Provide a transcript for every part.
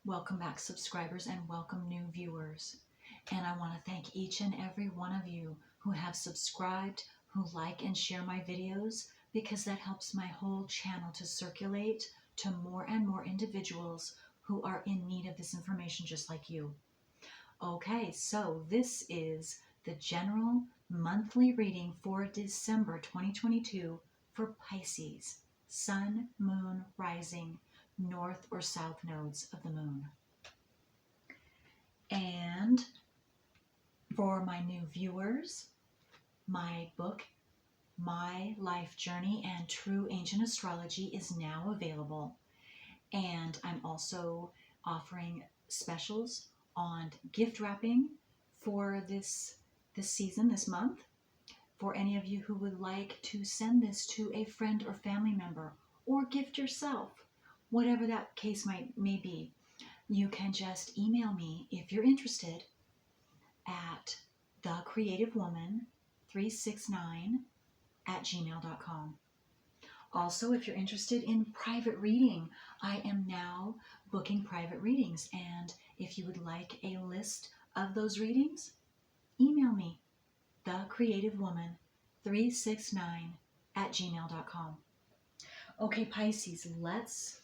Welcome back, subscribers, and welcome new viewers. And I want to thank each and every one of you who have subscribed, who like and share my videos, because that helps my whole channel to circulate to more and more individuals who are in need of this information just like you. Okay, so this is the general monthly reading for December 2022 for Pisces, Sun, Moon, Rising, North or South nodes of the Moon. And for my new viewers, my book, My Life Journey and True Ancient Astrology, is now available. And I'm also offering specials on gift wrapping for this season, this month. For any of you who would like to send this to a friend or family member or gift yourself, whatever that case may be, you can just email me if you're interested at thecreativewoman369@gmail.com. Also, if you're interested in private reading, I am now booking private readings, and if you would like a list of those readings, email me, thecreativewoman369@gmail.com. Okay, Pisces, let's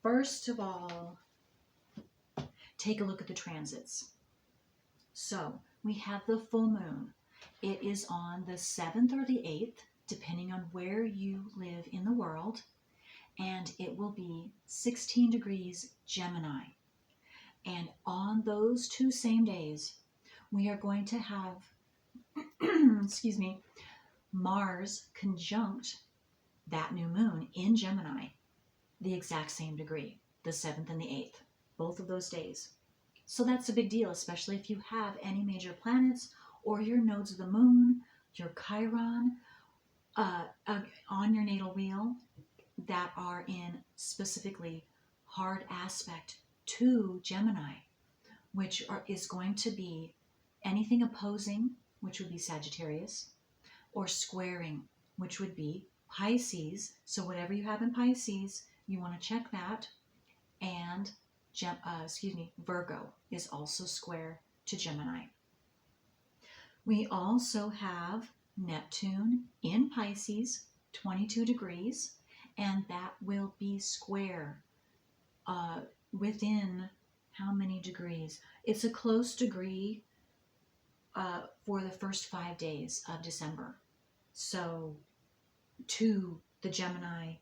first of all take a look at the transits. So we have the full moon. It is on the 7th or the 8th, depending on where you live in the world, and it will be 16 degrees Gemini. And on those two same days, we are going to have, excuse me, Mars conjunct that new moon in Gemini, the exact same degree, the 7th and the 8th, both of those days. So that's a big deal, especially if you have any major planets or your nodes of the moon, your Chiron, on your natal wheel that are in specifically hard aspect to Gemini, which is going to be anything opposing, which would be Sagittarius, or squaring, which would be Pisces. So whatever you have in Pisces, you want to check that. And Virgo is also square to Gemini. We also have Neptune in Pisces, 22 degrees, and that will be square within how many degrees? It's a close degree for the first 5 days of December. So to the Gemini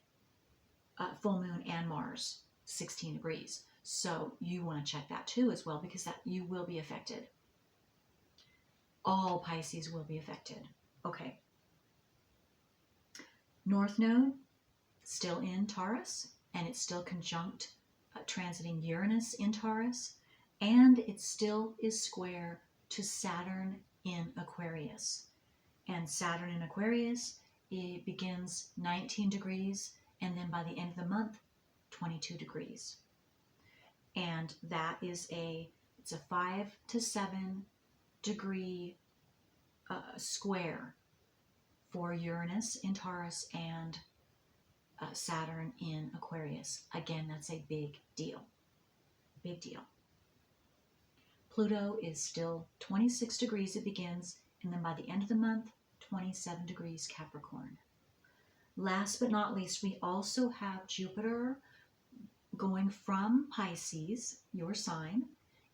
full moon and Mars, 16 degrees. So you want to check that too as well, because that you will be affected. All Pisces will be affected. Okay. North node, still in Taurus, and it's still conjunct transiting Uranus in Taurus, and it still is square to Saturn in Aquarius. And Saturn in Aquarius, it begins 19 degrees, and then by the end of the month, 22 degrees. And that is it's a 5 to 7 degree square for Uranus in Taurus and Saturn in Aquarius. Again, that's a big deal. Big deal. Pluto is still 26 degrees it begins, and then by the end of the month, 27 degrees Capricorn. Last but not least, we also have Jupiter going from Pisces, your sign,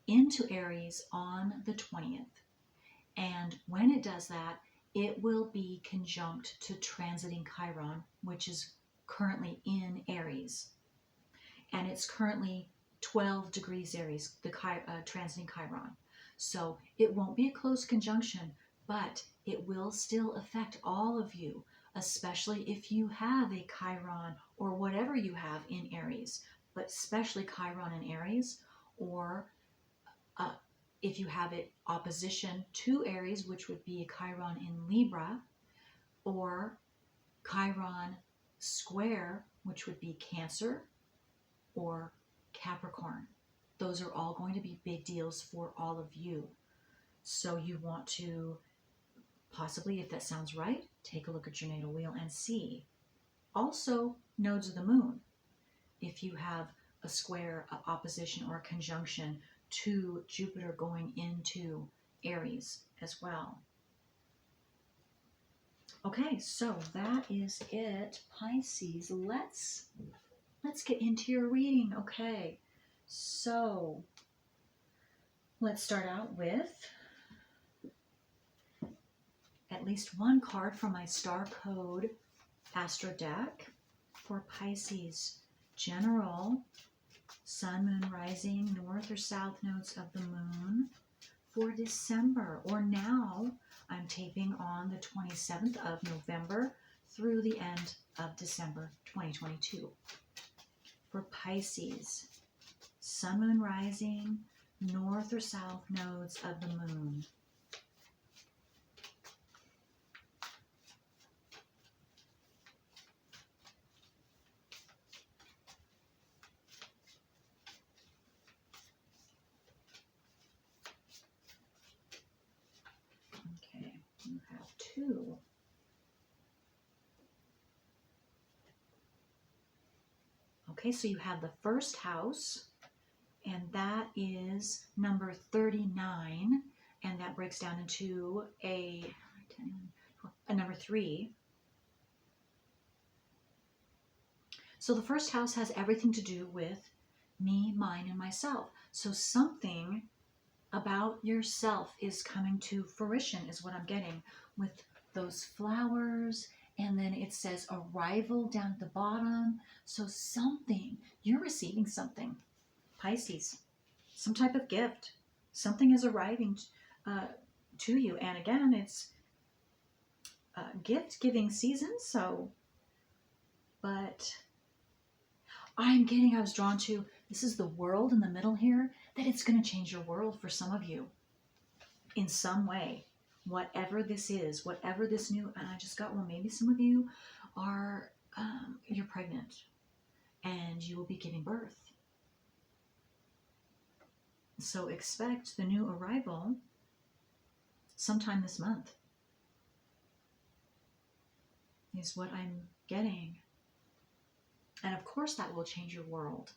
into Aries on the 20th. And when it does that, it will be conjunct to transiting Chiron, which is currently in Aries. And it's currently 12 degrees Aries, the transiting Chiron. So it won't be a close conjunction, but it will still affect all of you, especially if you have a Chiron or whatever you have in Aries, but especially Chiron in Aries, or if you have it opposition to Aries, which would be a Chiron in Libra, or Chiron square, which would be Cancer or Capricorn. Those are all going to be big deals for all of you. So you want to possibly, if that sounds right, take a look at your natal wheel and see. Also, nodes of the moon. If you have a square, a opposition, or a conjunction to Jupiter going into Aries as well. Okay, so that is it, Pisces. Let's get into your reading. Okay, so let's start out with at least one card from my Star Code Astro deck for Pisces. General, Sun, Moon, Rising, North or South nodes of the Moon for December, or now I'm taping on the 27th of November through the end of December 2022. For Pisces, Sun, Moon, Rising, North or South nodes of the Moon. Okay, you have two. Okay, so you have the first house, and that is number 39, and that breaks down into a number 3. So the first house has everything to do with me, mine, and myself. So something about yourself is coming to fruition is what I'm getting with those flowers. And then it says arrival down at the bottom. So something, you're receiving something, Pisces, some type of gift. Something is arriving to you. And again, it's gift giving season. So, but I was drawn to, this is the world in the middle here, that it's going to change your world for some of you in some way. Whatever this is, whatever this new, and I just got, well, maybe some of you are, you're pregnant and you will be giving birth. So expect the new arrival sometime this month is what I'm getting. And of course that will change your world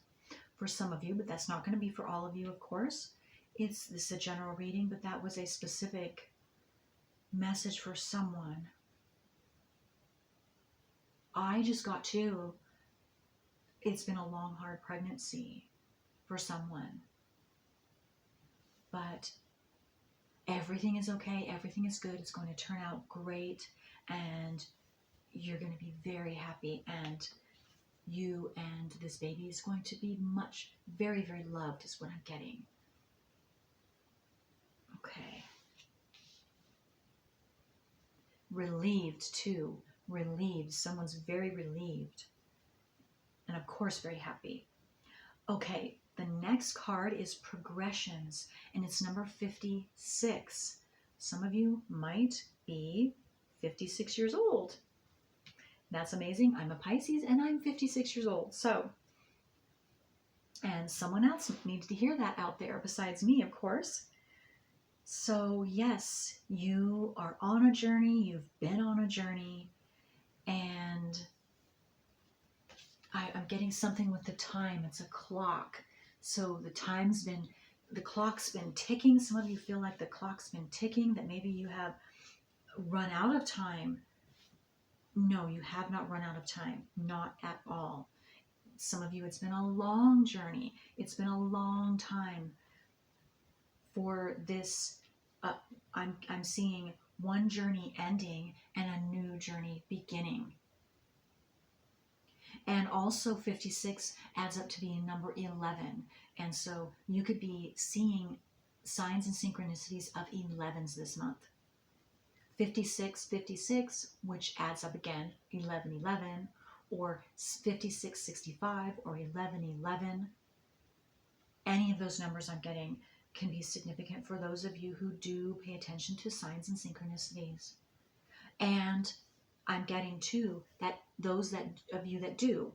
for some of you, but that's not going to be for all of you, of course. This is a general reading, but that was a specific message for someone. I just got to, it's been a long, hard pregnancy for someone. But everything is okay. Everything is good. It's going to turn out great. And you're going to be very happy. And you and this baby is going to be very, very loved is what I'm getting. Okay. Relieved too. Relieved. Someone's very relieved. And of course, very happy. Okay. The next card is progressions, and it's number 56. Some of you might be 56 years old. That's amazing. I'm a Pisces and I'm 56 years old. So, and someone else needs to hear that out there besides me, of course. So yes, you are on a journey. You've been on a journey, and I'm getting something with the time. It's a clock. So the clock's been ticking. Some of you feel like the clock's been ticking, that maybe you have run out of time. No, you have not run out of time. Not at all. Some of you, it's been a long journey. It's been a long time for this. I'm seeing one journey ending and a new journey beginning. And also 56 adds up to being number 11. And so you could be seeing signs and synchronicities of 11s this month. 56, 56, which adds up again, 11, 11, or 56, 65, or 11, 11. Any of those numbers I'm getting can be significant for those of you who do pay attention to signs and synchronicities. And I'm getting too that those of you that do,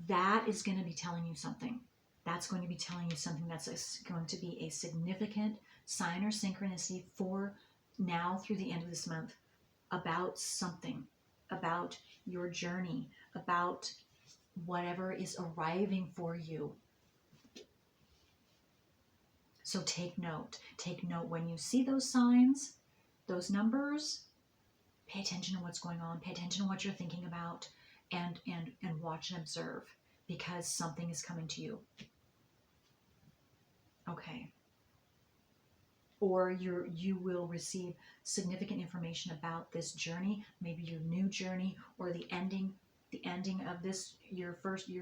that is going to be telling you something. That's going to be telling you something that's going to be a significant sign or synchronicity for now through the end of this month about something, about your journey, about whatever is arriving for you. So take note. Take note when you see those signs, those numbers. Pay attention to what's going on. Pay attention to what you're thinking about, and watch and observe, because something is coming to you. Okay. Or you will receive significant information about this journey, maybe your new journey, or the ending of this your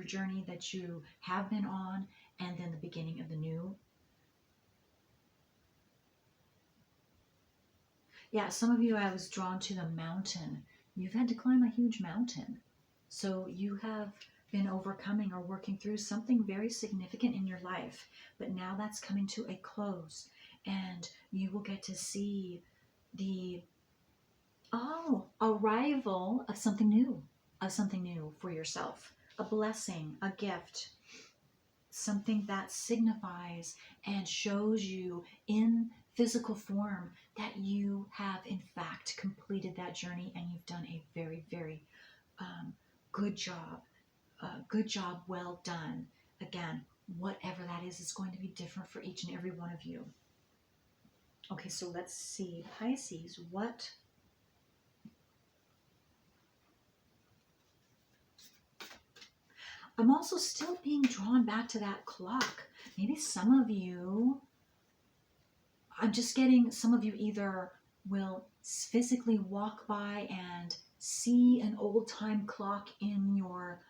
journey that you have been on, and then the beginning of the new. Yeah, some of you, I was drawn to the mountain. You've had to climb a huge mountain. So you have been overcoming or working through something very significant in your life. But now that's coming to a close. And you will get to see the arrival of something new. For yourself. A blessing, a gift. Something that signifies and shows you in physical form that you have in fact completed that journey, and you've done a very, very good job. Well done. Again, whatever that is going to be different for each and every one of you. Okay, so let's see, Pisces, what I'm also still being drawn back to that clock. Maybe some of you, I'm just getting, some of you either will physically walk by and see an old time clock in your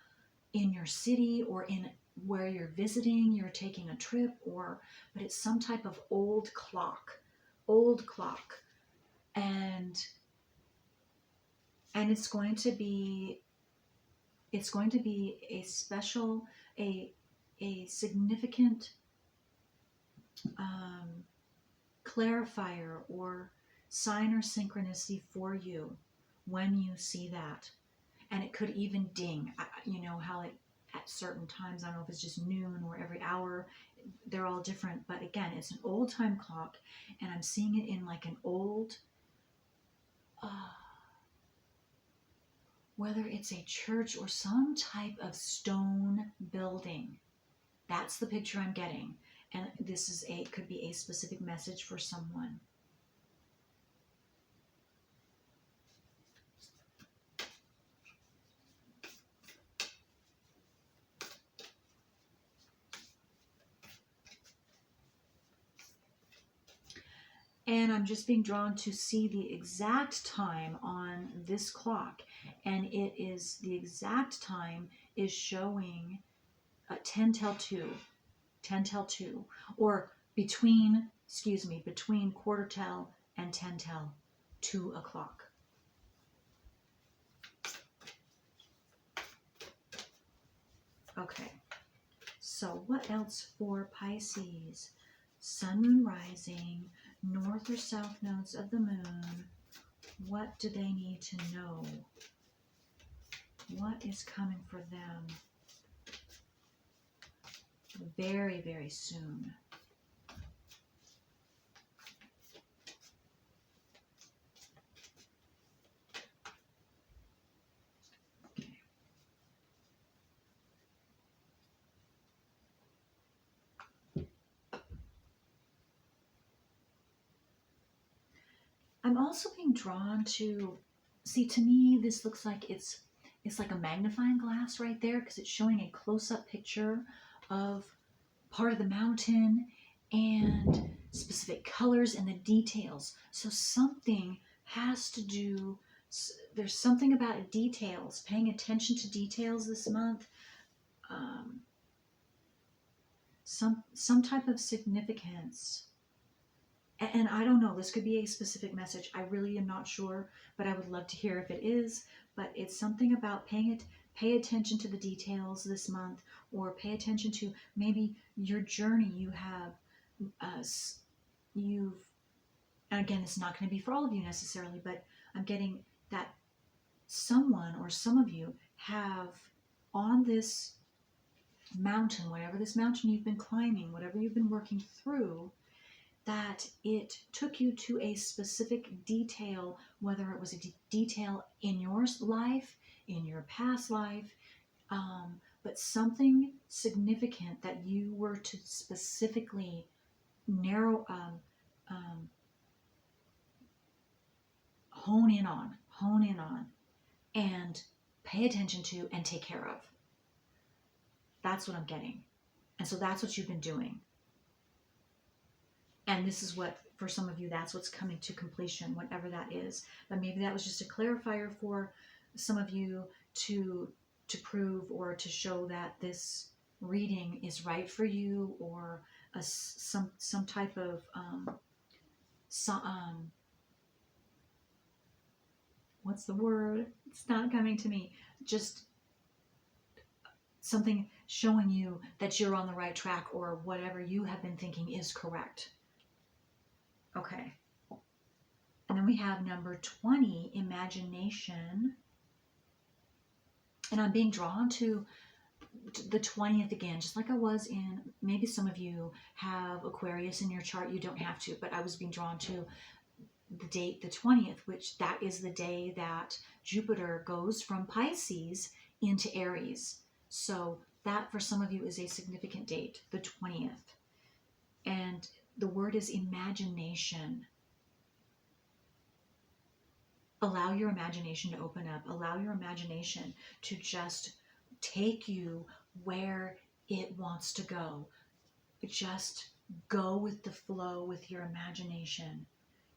city, or in where you're visiting, you're taking a trip, but it's some type of old clock, and it's going to be a special, a significant clarifier or sign or synchronicity for you when you see that. And it could even ding. You know how it, at certain times, I don't know if it's just noon or every hour, they're all different. But again, it's an old time clock, and I'm seeing it in like an old, whether it's a church or some type of stone building. That's the picture I'm getting. And this is could be a specific message for someone. And I'm just being drawn to see the exact time on this clock. And it is, the exact time is showing 10 till 2. 10 till 2. Or between quarter till and 10 till 2 o'clock. Okay. So what else for Pisces? Sun, moon, rising, north or south nodes of the moon. What do they need to know? What is coming for them very, very soon? Okay. I'm also being drawn to, see, to me, this looks like it's like a magnifying glass right there, because it's showing a close-up picture of part of the mountain and specific colors and the details. So something has to do, there's something about details, paying attention to details this month. Some type of significance. And I don't know, this could be a specific message. I really am not sure, but I would love to hear if it is. But it's something about pay attention to the details this month, or pay attention to maybe your journey you have, and again, it's not going to be for all of you necessarily, but I'm getting that someone or some of you have on this mountain, whatever this mountain you've been climbing, whatever you've been working through, that it took you to a specific detail, whether it was a detail in your life, in your past life, but something significant that you were to specifically narrow, hone in on, and pay attention to and take care of. That's what I'm getting. And so that's what you've been doing. And this is what, for some of you, that's what's coming to completion, whatever that is. But maybe that was just a clarifier for some of you to prove or to show that this reading is right for you, or some type of what's the word? It's not coming to me. Just something showing you that you're on the right track, or whatever you have been thinking is correct. Okay. And then we have number 20, imagination. And I'm being drawn to the 20th again, just like I was in, maybe some of you have Aquarius in your chart. You don't have to, but I was being drawn to the date, the 20th, which that is the day that Jupiter goes from Pisces into Aries. So that for some of you is a significant date, the 20th. And the word is imagination. Allow your imagination to open up. Allow your imagination to just take you where it wants to go. Just go with the flow with your imagination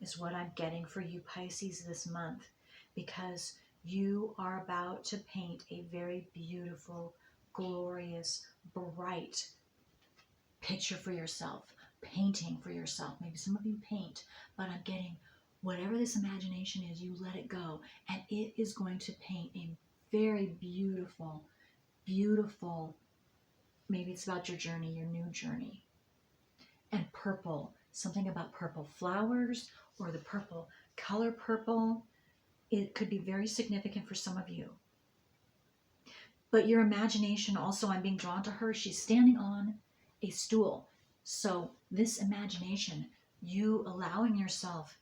is what I'm getting for you, Pisces, this month, because you are about to paint a very beautiful, glorious, bright picture for yourself, painting for yourself. Maybe some of you paint, but I'm getting whatever this imagination is, you let it go, and it is going to paint a very beautiful, beautiful, maybe it's about your journey, your new journey. And purple, something about purple flowers, or the purple color purple. It could be very significant for some of you. But your imagination also, I'm being drawn to her. She's standing on a stool. So this imagination, you allowing yourself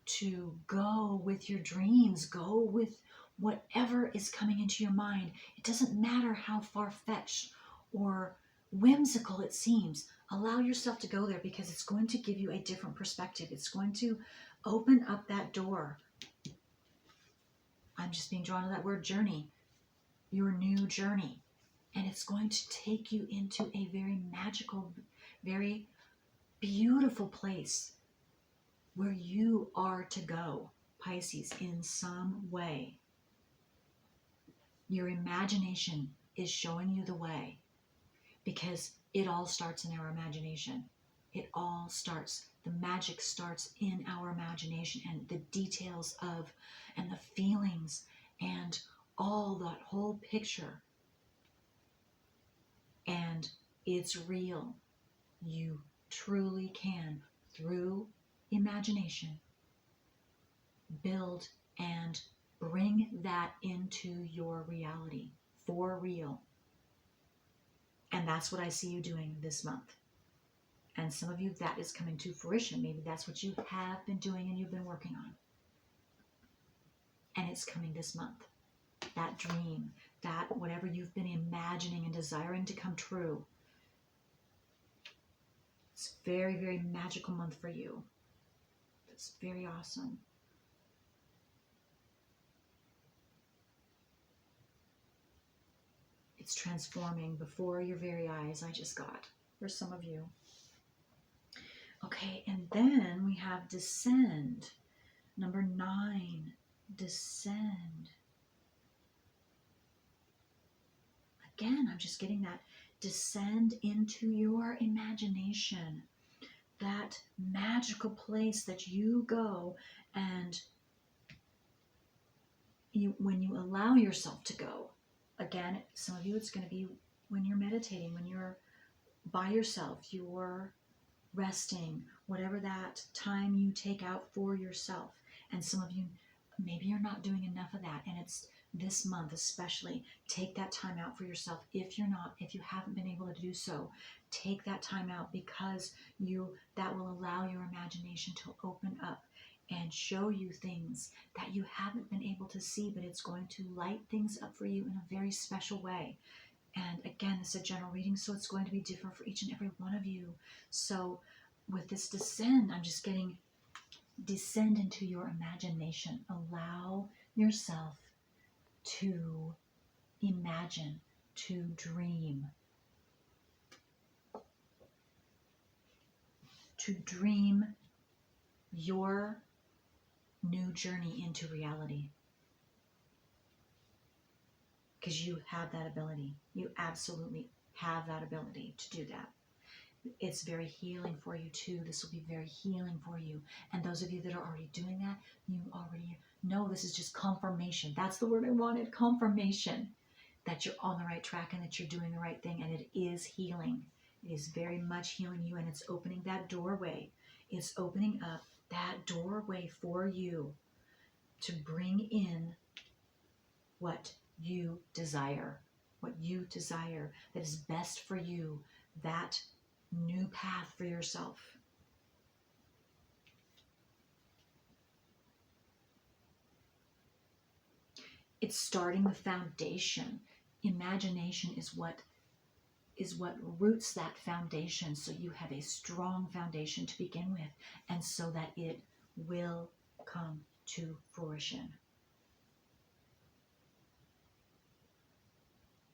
to go with your dreams, go with whatever is coming into your mind. It doesn't matter how far-fetched or whimsical it seems. Allow yourself to go there, because it's going to give you a different perspective. It's going to open up that door. I'm just being drawn to that word, journey, your new journey. And it's going to take you into a very magical, very beautiful place where you are to go, Pisces, in some way. Your imagination is showing you the way, because it all starts in our imagination. It all starts, the magic starts in our imagination, and the details of, and the feelings, and all that whole picture. And it's real. You truly can, through imagination, build and bring that into your reality for real. And that's what I see you doing this month. And some of you, that is coming to fruition. Maybe that's what you have been doing and you've been working on. And it's coming this month. That dream, that whatever you've been imagining and desiring to come true. It's a very, very magical month for you. It's very awesome. It's transforming before your very eyes, I just got, for some of you. Okay, and then we have descend. Number 9, descend. Again, I'm just getting that. Descend into your imagination. That magical place that you go, and when you allow yourself to go. Again, some of you, it's going to be when you're meditating, when you're by yourself, you're resting, whatever that time you take out for yourself. And some of you, maybe you're not doing enough of that, and it's this month especially. Take that time out for yourself. If you haven't been able to do so, take that time out, because that will allow your imagination to open up and show you things that you haven't been able to see, but it's going to light things up for you in a very special way. And again, this is a general reading, so it's going to be different for each and every one of you. So with this descend, I'm just getting descend into your imagination. Allow yourself to imagine, to dream, your new journey into reality. Because you have that ability. You absolutely have that ability to do that. It's very healing for you too. This will be very healing for you. And those of you that are already doing that, you already know this is just confirmation. That's the word I wanted, confirmation that you're on the right track and that you're doing the right thing. And it is healing. It is very much healing you, and it's opening that doorway. It's opening up that doorway for you to bring in what you desire, that is best for you, that new path for yourself. It's starting the foundation. Imagination is what roots that foundation, so you have a strong foundation to begin with, and so that it will come to fruition.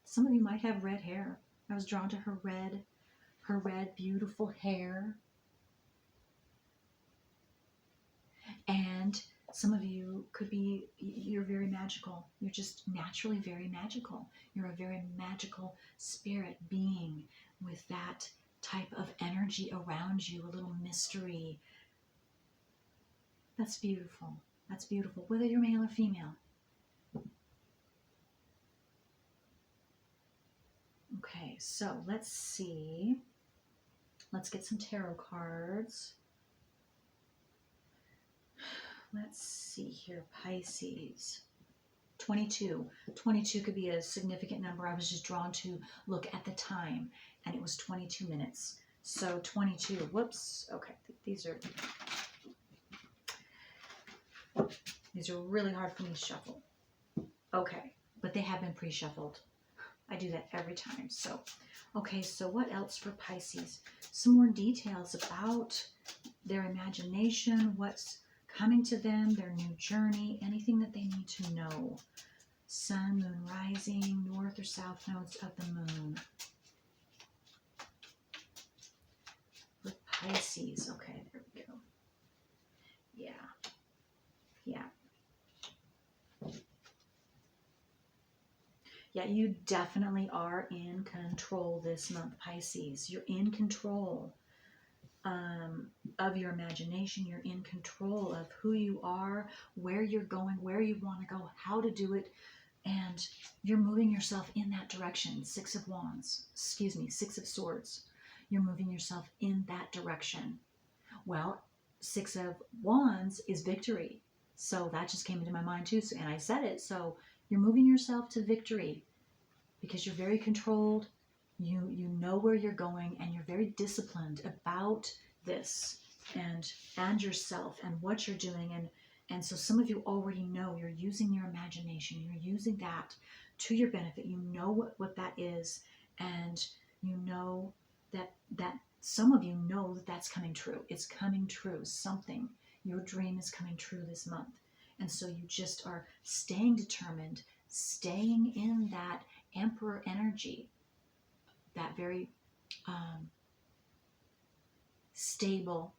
Some of you might have red hair. I was drawn to her red beautiful hair. And some of you could be, you're very magical. You're just naturally very magical. You're a very magical spirit being with that type of energy around you, a little mystery. That's beautiful. That's beautiful, whether you're male or female. Okay, so let's see. Let's get some tarot cards. Let's see here, Pisces. 22. 22 could be a significant number. I was just drawn to look at the time, and it was 22 minutes. So 22. Whoops. Okay, these are really hard for me to shuffle. Okay, but they have been pre-shuffled. I do that every time. So, okay, so what else for Pisces? Some more details about their imagination, what's coming to them, their new journey, anything that they need to know. Sun, moon rising, north or south nodes of the moon. For Pisces, okay, there we go. Yeah. Yeah, you definitely are in control this month, Pisces. You're in control of your imagination. You're in control of who you are, where you're going, where you want to go, how to do it, and you're moving yourself in that direction. Six of Swords. You're moving yourself in that direction. Well, Six of Wands is victory. So that just came into my mind too, and I said it. So you're moving yourself to victory because you're very controlled. You know where you're going, and you're very disciplined about this and yourself and what you're doing. And so some of you already know you're using your imagination. You're using that to your benefit. You know what that is, and you know that some of you know that that's coming true. It's coming true. Something, your dream is coming true this month. And so you just are staying determined, staying in that Emperor energy, that very stable,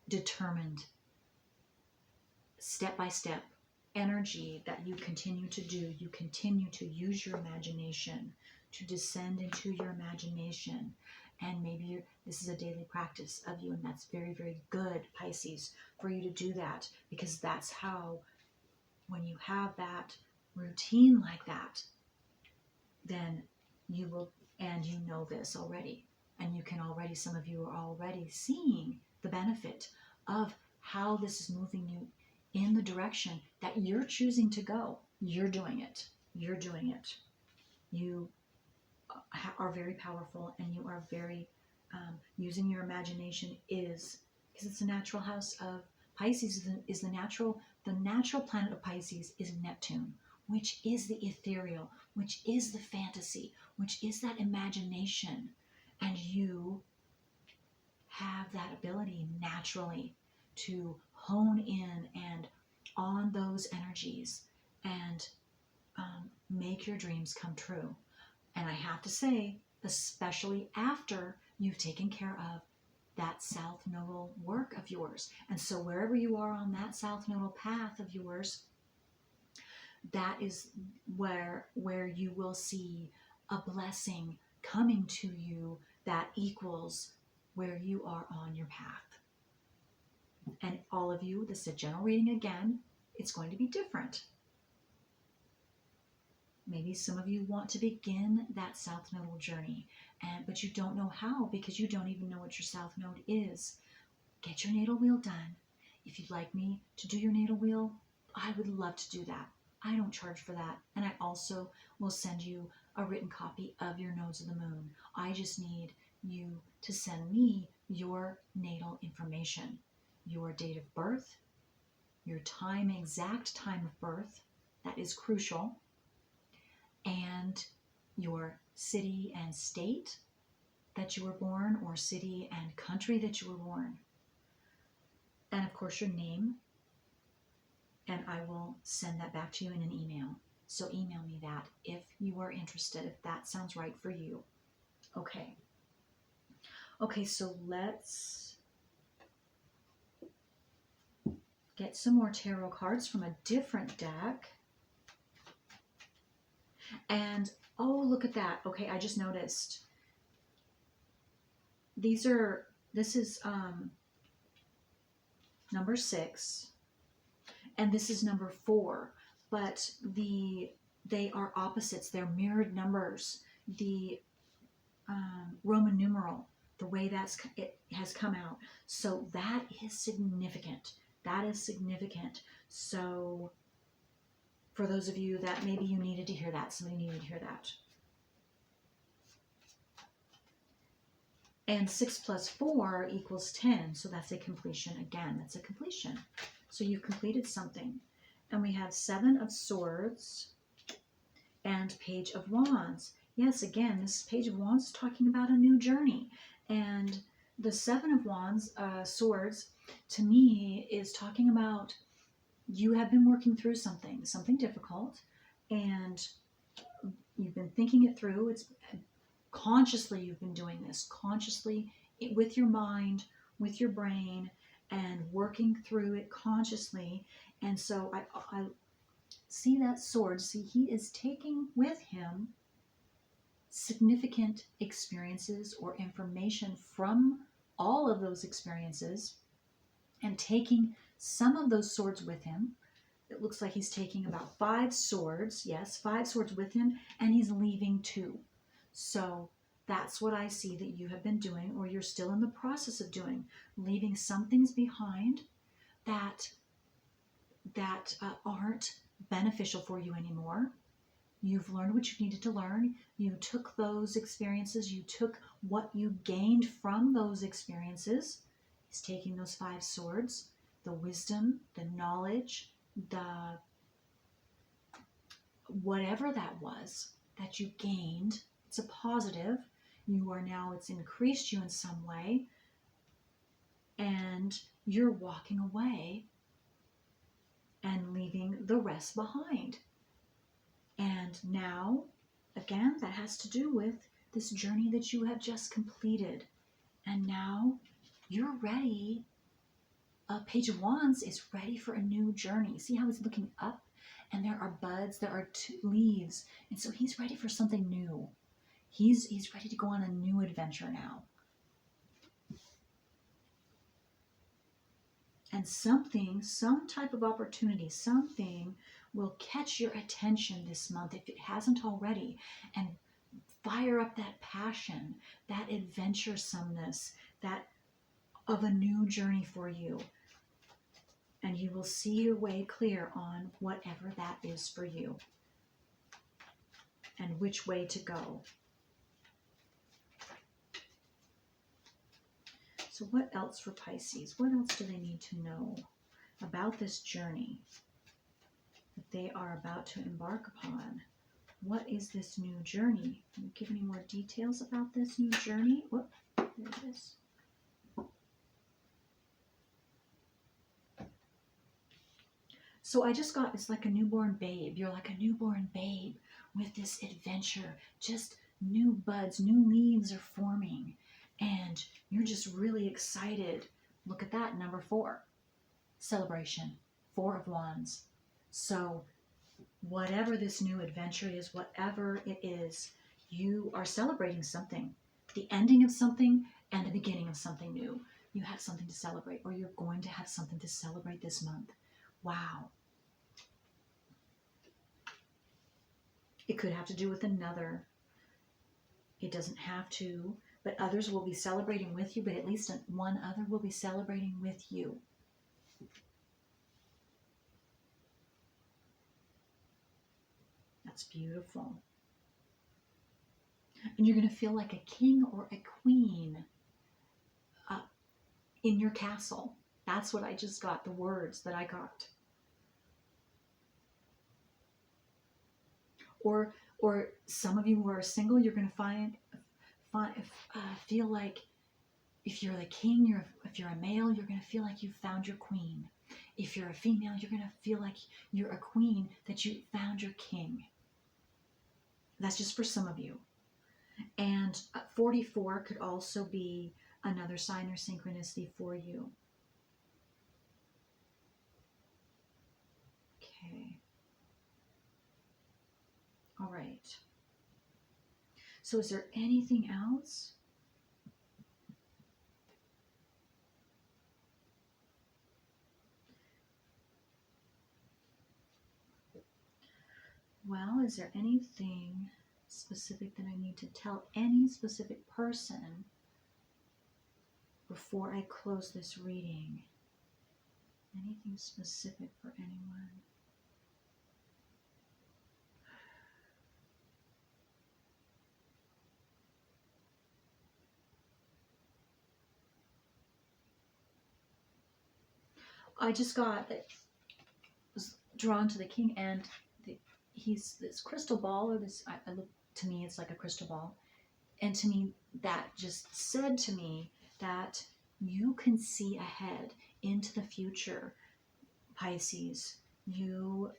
determined, step-by-step energy that you continue to do. You continue to use your imagination, to descend into your imagination. And maybe this is a daily practice of you, and that's very, very good, Pisces, for you to do that, because that's how, when you have that routine like that, then you will, and you know this already, and you can already, some of you are already seeing the benefit of how this is moving you in the direction that you're choosing to go. You're doing it. You're doing it. You are very powerful, and you are very using your imagination, is because it's the natural house of Pisces. Is the natural planet of Pisces is Neptune, which is the ethereal, which is the fantasy, which is that imagination. And you have that ability naturally to hone in and on those energies and make your dreams come true. And I have to say, especially after you've taken care of that South Nodal work of yours. And so wherever you are on that South Nodal path of yours, that is where you will see a blessing coming to you that equals where you are on your path. And all of you, this is a general reading again, it's going to be different. Maybe some of you want to begin that South Nodal journey, but you don't know how because you don't even know what your South Node is. Get your natal wheel done. If you'd like me to do your natal wheel, I would love to do that. I don't charge for that. And I also will send you a written copy of your nodes of the moon. I just need you to send me your natal information, your date of birth, your exact time of birth, that is crucial, and your city and state that you were born, or city and country that you were born. And of course your name, and I will send that back to you in an email. So email me that if you are interested, if that sounds right for you. Okay. Okay, so let's get some more tarot cards from a different deck. And, oh, look at that. Okay, I just noticed. This is number 6, and this is number 4, but they are opposites. They're mirrored numbers. The Roman numeral, the way it has come out. So that is significant. That is significant. So for those of you that maybe you needed to hear that, somebody needed to hear that. And 6 plus 4 equals 10. So that's a completion. Again, that's a completion. So you've completed something. And we have 7 of Swords and Page of Wands. Yes, again, this Page of Wands is talking about a new journey. And the 7 of Wands, Swords, to me is talking about you have been working through something difficult, and you've been thinking it through. It's consciously you've been doing this, consciously with your mind, with your brain, and working through it consciously. And so I see that sword. See, he is taking with him significant experiences or information from all of those experiences and taking some of those swords with him. It looks like he's taking about 5 swords. Yes, 5 swords with him, and he's leaving 2. So that's what I see that you have been doing, or you're still in the process of doing, leaving some things behind that aren't beneficial for you anymore. You've learned what you needed to learn. You took those experiences. You took what you gained from those experiences. He's taking those 5 swords, the wisdom, the knowledge, the whatever that was that you gained. It's a positive. It's increased you in some way, and you're walking away and leaving the rest behind. And now, again, that has to do with this journey that you have just completed. And now you're ready. Page of Wands is ready for a new journey. See how he's looking up? And there are buds, there are 2 leaves. And so he's ready for something new. He's ready to go on a new adventure now. And some type of opportunity, something will catch your attention this month if it hasn't already, and fire up that passion, that adventuresomeness, that of a new journey for you. And you will see your way clear on whatever that is for you and which way to go. So what else for Pisces? What else do they need to know about this journey? that they are about to embark upon. What is this new journey? Can you give any more details about this new journey? Whoop, there it is. So I just got, it's like a newborn babe. You're like a newborn babe with this adventure. Just new buds, new leaves are forming. And you're just really excited. Look at that, number 4. Celebration. 4 of Wands. So whatever this new adventure is, whatever it is, you are celebrating something. The ending of something and the beginning of something new. You have something to celebrate, or you're going to have something to celebrate this month. Wow. It could have to do with another. It doesn't have to, but others will be celebrating with you, but at least one other will be celebrating with you. That's beautiful. And you're going to feel like a king or a queen in your castle. That's what I just got, the words that I got. Or some of you who are single, you're going to feel like if you're the king, if you're a male, you're going to feel like you found your queen. If you're a female, you're going to feel like you're a queen, that you found your king. That's just for some of you. And 44 could also be another sign or synchronicity for you. Okay. All right. So is there anything else? Well, is there anything specific that I need to tell any specific person before I close this reading? Anything specific for anyone? I just was drawn to the king, and he's this crystal ball, or this, I look, to me it's like a crystal ball, and to me that just said to me that you can see ahead into the future, Pisces. You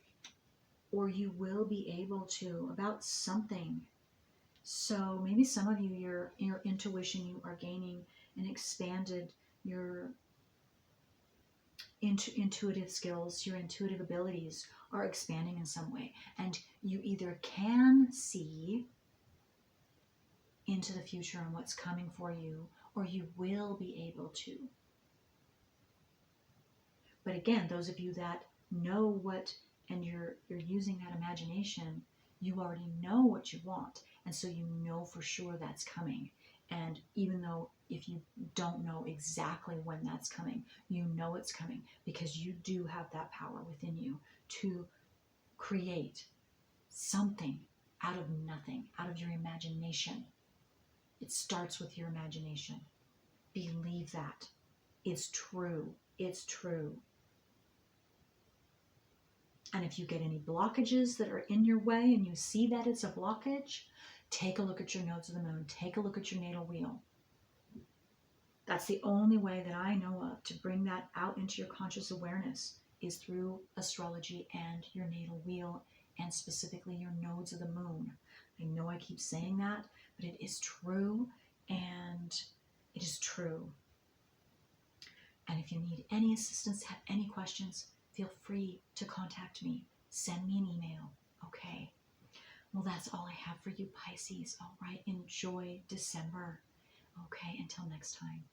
will be able to, about something. So maybe some of you, your intuition, you are gaining and expanded your intuitive skills, your intuitive abilities are expanding in some way, and you either can see into the future and what's coming for you, or you will be able to. But again, those of you that know what, and you're using that imagination, you already know what you want, and so you know for sure that's coming. And even though if you don't know exactly when that's coming, you know it's coming, because you do have that power within you to create something out of nothing, out of your imagination. It starts with your imagination. Believe that. It's true. It's true. And if you get any blockages that are in your way and you see that it's a blockage, take a look at your nodes of the moon. Take a look at your natal wheel. That's the only way that I know of to bring that out into your conscious awareness, is through astrology and your natal wheel, and specifically your nodes of the moon. I know I keep saying that, but it is true, and it is true. And if you need any assistance, have any questions, feel free to contact me. Send me an email, okay? Well, that's all I have for you, Pisces. All right, enjoy December. Okay, until next time.